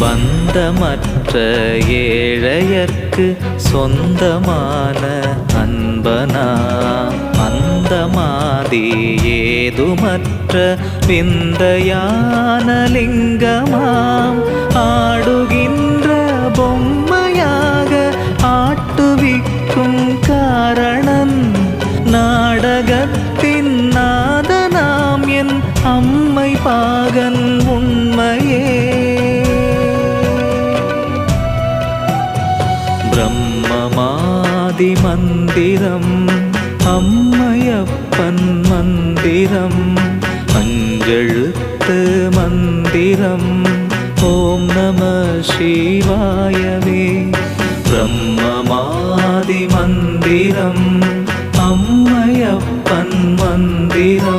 பந்தமற்ற ஏழையர்க்கு சொந்தமான அன்பனாம் அந்தமாதி ஏதுமற்ற விந்தையான லிங்கமாம் ஆடுகின்ற பொம்மையாக ஆட்டுவிக்கும் காரணன் நாடகத்தின் நாதனாம் என் அம்மை பாகன் உண்மையே. பிரம்மமாதி மந்திரம் அம்மையப்பன் மந்திரம் அஞ்செழுத்து மந்திரம் ஓம் நம சிவாயவே. பிரம்மமாதி மந்திரம் அம்மையப்பன் மந்திரம்